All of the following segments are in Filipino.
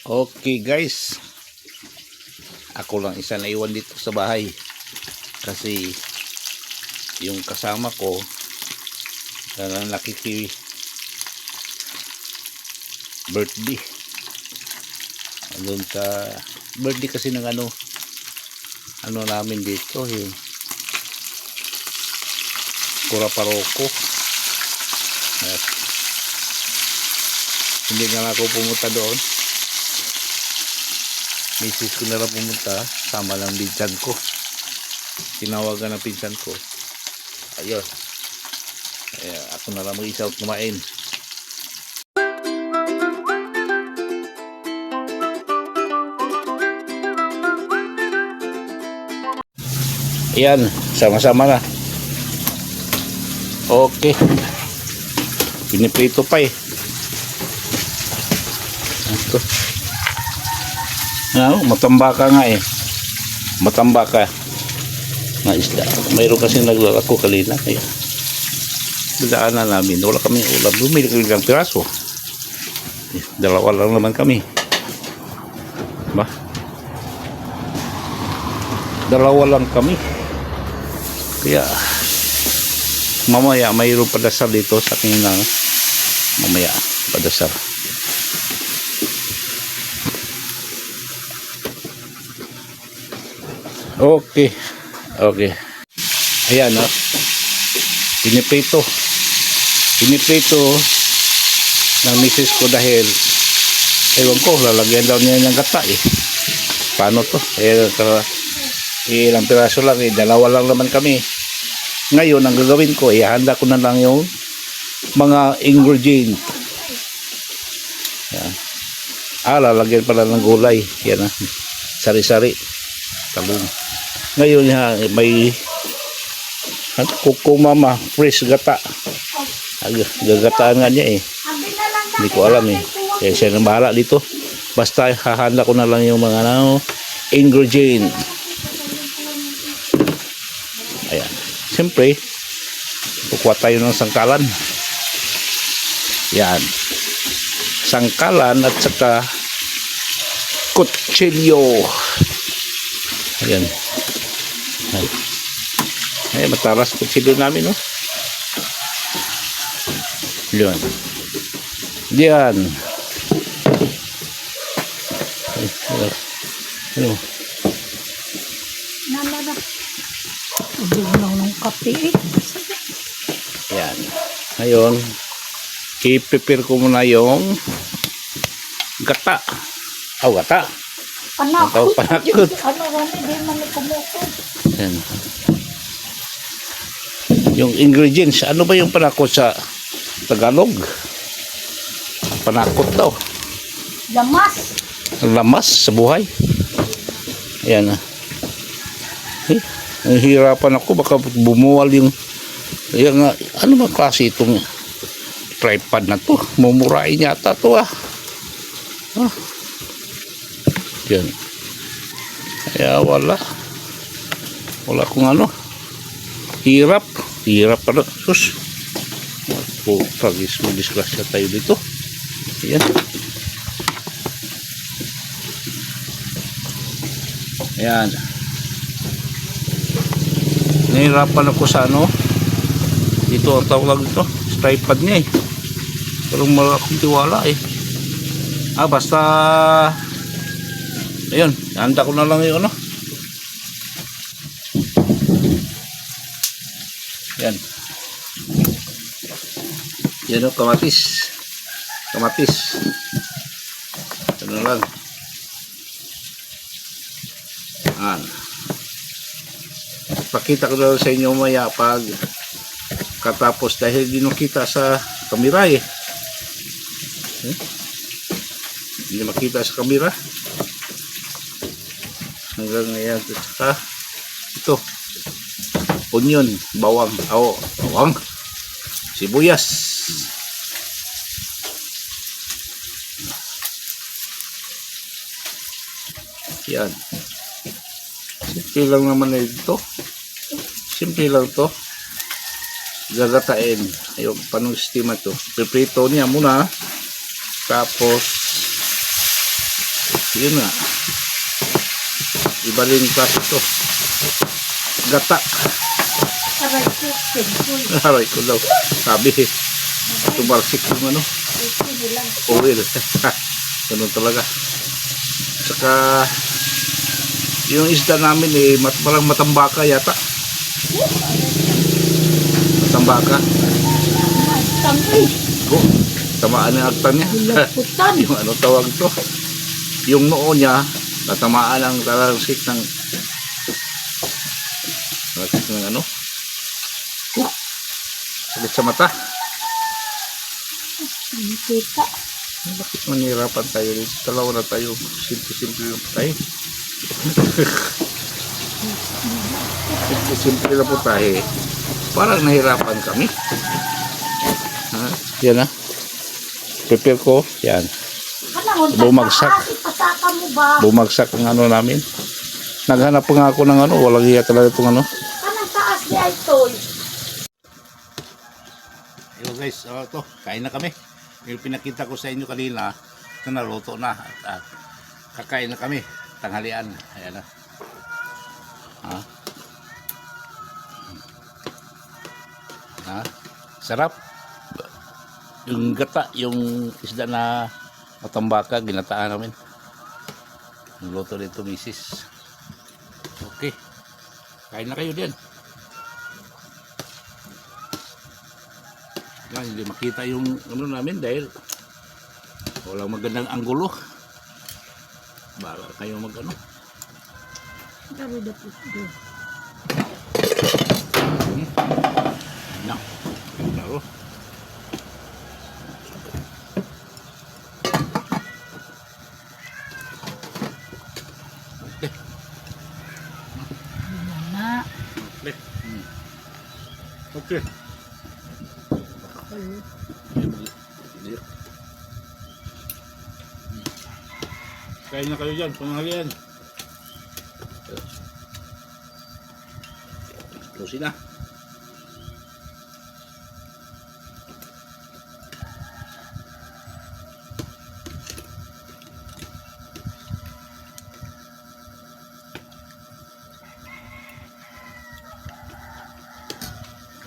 Okay guys, ako lang isa na iwan dito sa bahay kasi yung kasama ko na nakiki birthday doon sa birthday kasi ng ano namin dito yung Kura Paroko. At hindi nga ako pumunta doon, misis ko na lang pumunta, sama lang pinsan ko, tinawagan ng pinsan ko, ayun, ako na lang mag-isa kumain. Ayan, sama-sama na. Okay, piniprito pa ito. Matambaka nga matambaka na isda. Mayroon kasi naglalako kanina, kaya biglaan na namin, wala kami ulam, bumili kami ng piraso, dalawa lang naman kami ba, dalawa lang kami, kaya mamaya mayroon padasal dito sa akin na mamaya padasal. Okay, ayan piniprito ng misis ko dahil ewan ko, lalagyan daw niya ng gata paano to, ilang piraso lang, dalawa lang naman kami. Ngayon ang gagawin ko, ihanda ko na lang yung mga ingredient. Yan. Lalagyan pala ng gulay. Yan sari-sari. Talong. Ngayon may kukumama, fresh gata. Gagataan nga niya Hindi ko alam Kaya siya nang bahala dito. Basta hahanda ko na lang yung mga ingredient. Ayan. Siyempre, kukuha tayo ng sangkalan. Yan. Sangkalan at saka kutsilyo. Ayan. Ay, matalas kutsilyo namin, Yan. Diyan. Ano? Yan. Ngayon, i-prepare ko muna yung gata. Gata. Panakot. Yan. Yung ingredients, ano ba yung panakot sa Tagalog? Panakot daw. Lamas. Lamas sa buhay. Ayan nahihirapan ako, baka bumuwal yung ano ba klase itong tripod na to, mumurain yata to yan, kaya wala kung hirap pala, sus tragis, madisgrasya tayo dito. Ayan, ayan, nahihirapan ako sa dito ang tawag dito, tripod niya pero malaking tiwala basta ayun, handa ko na lang yung yan kamatis ito na lang pakita ko na sa inyo maya pag katapos, dahil di nakita sa kamera hindi makita sa kamera hanggang ngayon. Ito onion, bawang, sibuyas, yan, simple lang naman ito. Simple lang to. Gagatain. Ayun, panong sistema to. Piprito niya muna. Tapos Yun nga. Iba rin klase ito. Gata. Aray ko, simple. Aray ko daw. Sabi, tumarsik yung ano. Sige lang. Oil. Ganun talaga. Saka, yung isda namin parang matambaka yata. Matambaka. Tangkay. Oh, tamaan ng agtan niya. Laputan. Yung ano tawag to. Yung noo niya, natamaan ang talansik ng ano. Sakit sa mata. Kita. Bakit manirapan tayo dito? Dalawa na tayo. Simple-simple lang po tayo. Simple lang po tayo. Parang nahirapan kami. Yan ha. Prepare ko. Yan. Bumagsak. Pasaka mo ba? Bumagsak ang ano namin. Naghanap pa nga ako ng ano. Walang iya talaga itong ano. Kanang taas niya ito. Hello guys. Ito. Kain na kami. Yung pinakita ko sa inyo kanina. Ito na. Luto na. At kakain na kami. Tanghalian. Ayan na. Ha? Ha? Sarap. Yung gata, yung isda na matambaka, ginataan namin. Yung luto dito, misis. Okay. Kain na kayo din. Yan, hindi makita yung ano namin dahil walang magandang anggulo. Bala kayo mag ano. Sabi na po. Yan. Laro. Na. Okay. Kain na kayo dyan, panghalian. Lusin na.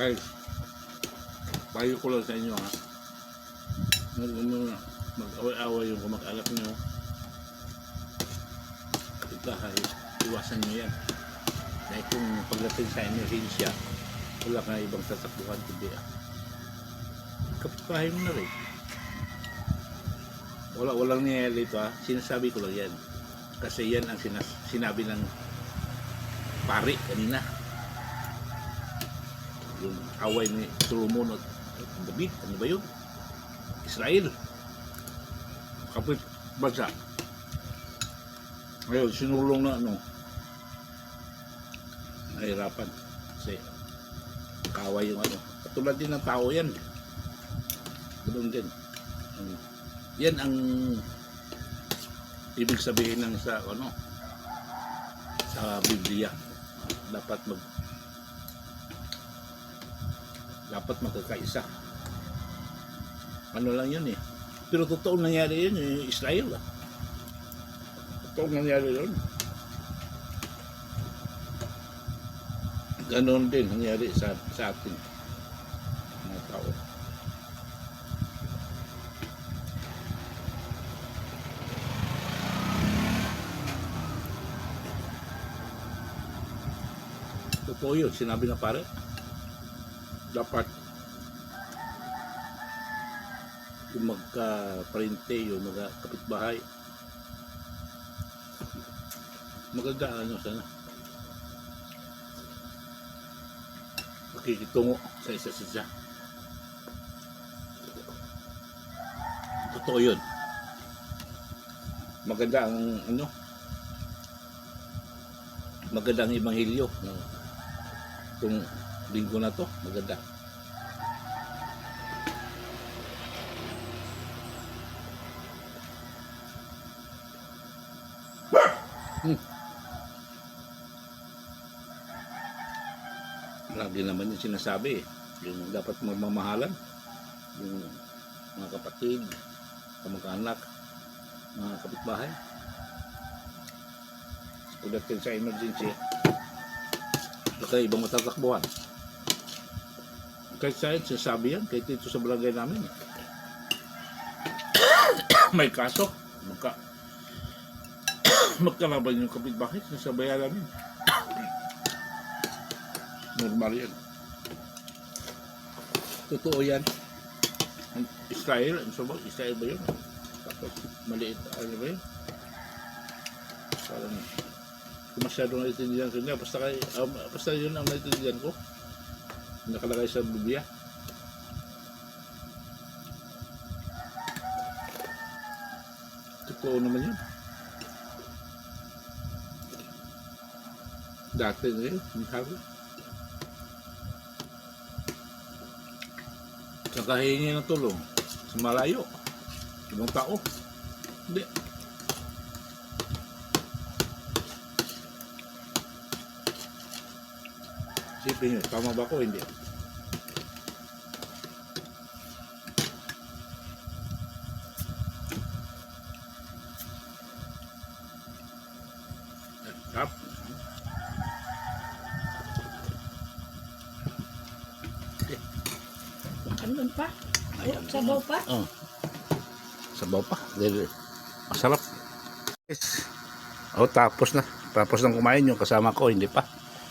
Guys, payo ko lang sa inyo ha. Mag-away-away yung kamag-anak nyo. Itahay, iwasan nyo yan. Dahil kung pagdating sa emerhensya, wala ka ibang tatakbuhan kundi kapitbahay mo na rin. Walang nangyayari dito ha. Sinasabi ko lang yan. Kasi yan ang sinabi ng pari kanina. Yung away ni Solomon at David, ano ba yun? Israel. Kapit bansa. Ngayon, sinulong na ano, nahirapan. Kasi kaway yung ano. Katulad din ng tao yan. Ganoon din. Yan ang ibig sabihin ng sa ano, sa Biblia. Dapat magkakaisa. Ano lang yun eh. Pero totoo nangyari yun yung Israel ah. Totoo nangyari yun. Ganon din nangyari sa atin. Mga tao. Totoo yun. Sinabi na pare. Dapat yung magka-parente, yung magka-kapitbahay, maganda sana makikitungo sa isa sa isa. Totoo yun. Maganda ang maganda ang ebanghelyo itong linggo na to. Maganda. Lagi naman yung sinasabi yung dapat magmamahalan yung mga kapatid, kamag-anak, mga kapitbahay. pagdating sa emergency. Kaya ibang matatakbuhan. Kahit sa sinasabi yan, kahit dito sa barangay namin. May kaso, magkalaban yung kapitbahay sa bayan namin. Normal yan. Totoo yan. Ang Israel, Israel ba yun? Tapos maliit, ano ba yun? Parang kung masyadong naitindihan ko niya, basta yun ang naitindihan ko. Nakalagay sa Biblia. Totoo naman yun. Dati na yun, sabi. Kakahingi ng tulong sa malayo. Ibang tao. Hindi. Isipin nyo, tama ba ako? Hindi. Tap. Ano pa? Ayun, sabaw pa? Oh. Sabaw pa. Masarap. Yes. Oh, tapos na. Tapos nang kumain yung kasama ko, hindi pa.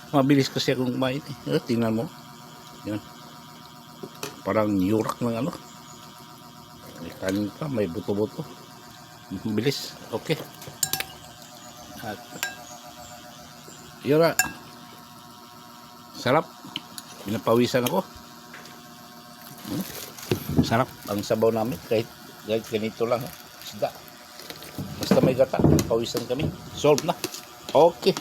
Mabilis kasi akong kumain. Tingnan mo. Yan. Parang yurak ng ano. May kanin pa, may buto-buto. Mabilis. Okay. At yura. Sarap. Pinapawisan ako. Sarap ang sabaw namin kahit ganito lang. Isda. Basta may gata, pawisan kami. Solve na. Okay.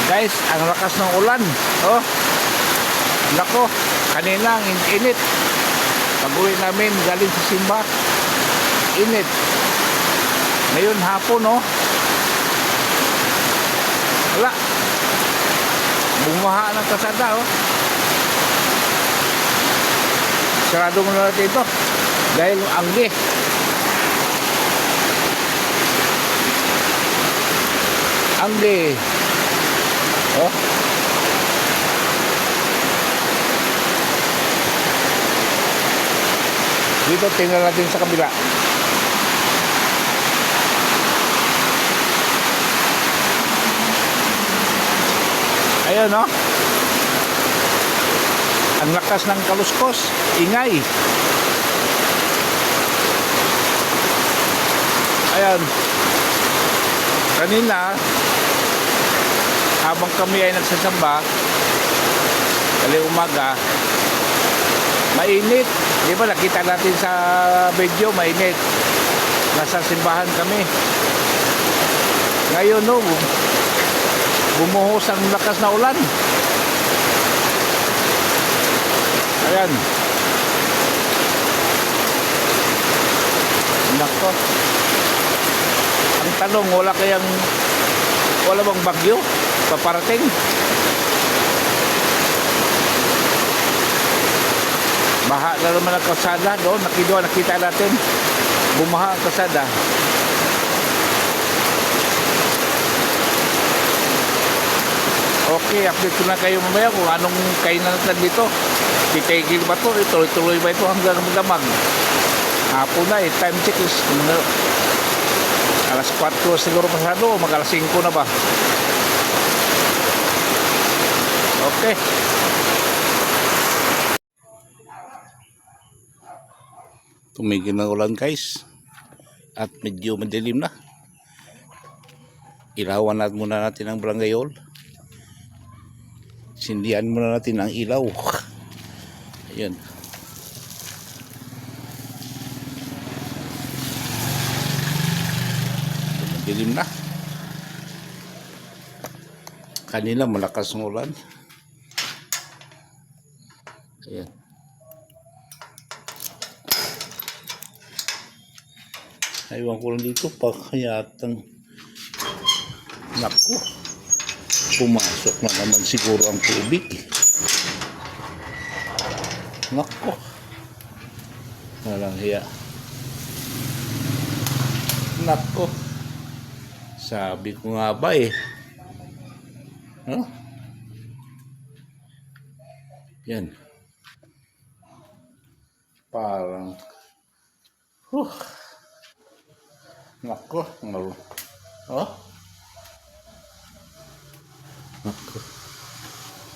Guys, ang lakas ng ulan. Oh. Nako, kanina ang init. Pag-uwi namin galing sa simba. Init. Ngayon hapon, oh. Wala. Bumaha ng kasada, oh. Sarado mo na natin ito. Dahil anggi. Anggi. Oh. Dito tingnan natin sa kabila. Ayun, no? Ang lakas ng kaluskos, ingay. Ayan. Kanina, habang kami ay nagsasamba, kali umaga, mainit. Di ba nakita natin sa video, mainit. Nasa simbahan kami. Ngayon, no, bumuhos ang lakas na ulan. Ayan. Nako. Ang tanong, wala bang bagyo paparating? Baha na naman ang kalsada doon. Nakita natin bumaha ang kalsada. Okay, update ko na kayo mamaya kung anong kainan natin dito. Titigil ba ito? Tuloy-tuloy ba ito hanggang magdamag? Hapon na, time check is alas 4 siguro pasado o mag alas 5 na ba? Okay. Tumigil na ulan, guys. At medyo madilim na. Ilawan natin muna natin ang barangay hall. Sindihan muna natin ang ilaw. Ayan. Madilim na. Kanina malakas ng ulan. Ayan. Aywan ko lang dito pa kayatang naku. Pumasok na naman siguro ang tubig. Nako. Walang hiya. Nako. Sabi ko nga ba eh. Huh? Yan. Parang. Nako. Oh. Nako.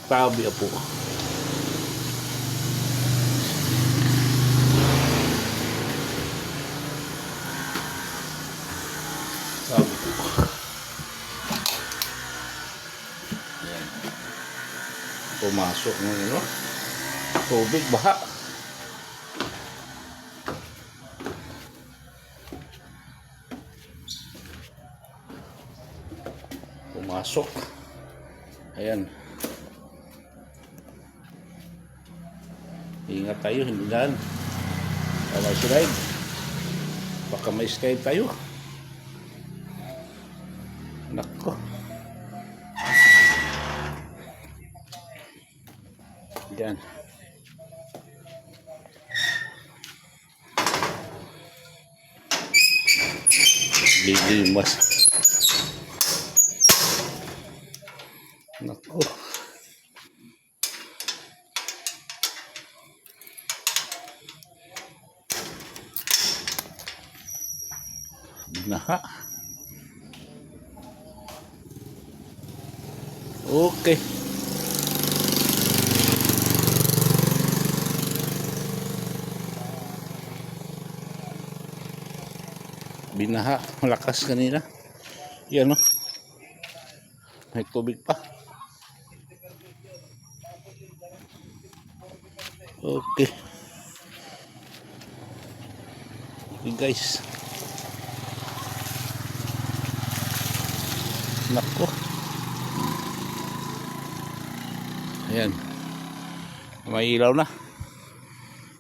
Sabi po. Sabi po. Yan. Pumasok ng ano. Tubig, baha. Pumasok. Ayan. Ingat tayo, hindi daan. Baka slide. Baka may slide tayo. Nako. Yan. Lilimas. Nako. Binaha. Okay. Binaha. Malakas kanina. Yan o. May tubig pa. Okay. Okay guys. Nako. Ayan. May ilaw na.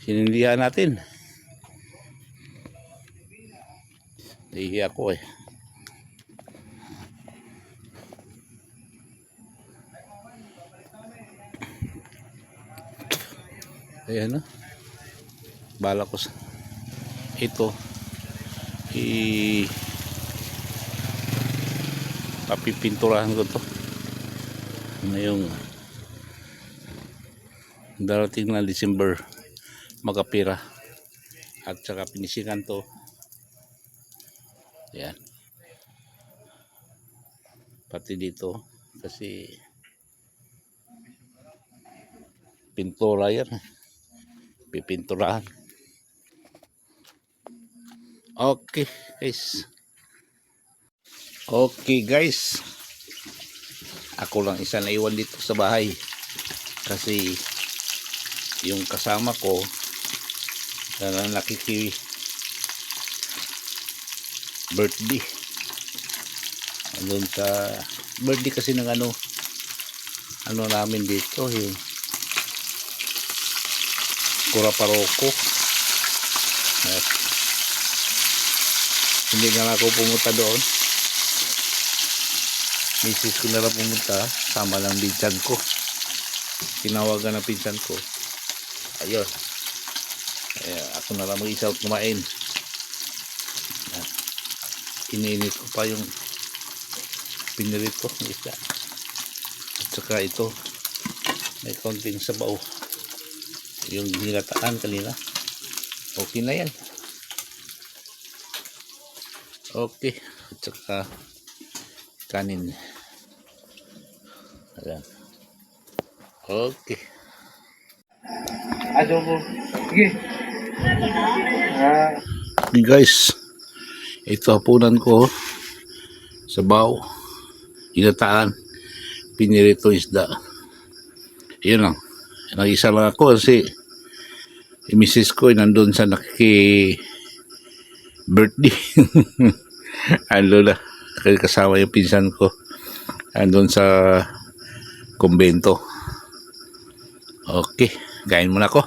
Sinindihan natin. Nahihiya ako eh. Ayan o. Bala ko sa ito papipinturahan ko to na yung darating na December magkapira at saka pinisikan to. Ayan, pati dito kasi pintura yan, pipinturahan. Okay guys. Okay guys. Ako lang isa na iwan dito sa bahay. Kasi yung kasama ko na nakiki birthday. Andun sa birthday kasi ng ano namin dito yung Kura Paroko. At hindi na ako pumunta doon. Misis ko na lang pumunta. Sama lang pinsan ko. Tinawagan ng pinsan ko. Ayun. Ako na lang mag-isa kumain. Ininit ko pa yung pinirito ng isda. At saka ito. May konting sabaw. Yung nilataan kanina. Okay na yan. Okay. At saka kanin. Ayan. Okay. Adobo. Sige. Okay guys. Ito hapunan ko. Sabaw. Inataan. Pinirito isda. Yun lang. Nag-isa lang ako kasi yung misis ko nandun sa birthday. Ano na. Kasama yung pinsan ko. Nandun sa kumbento. Okay. Kain muna ako.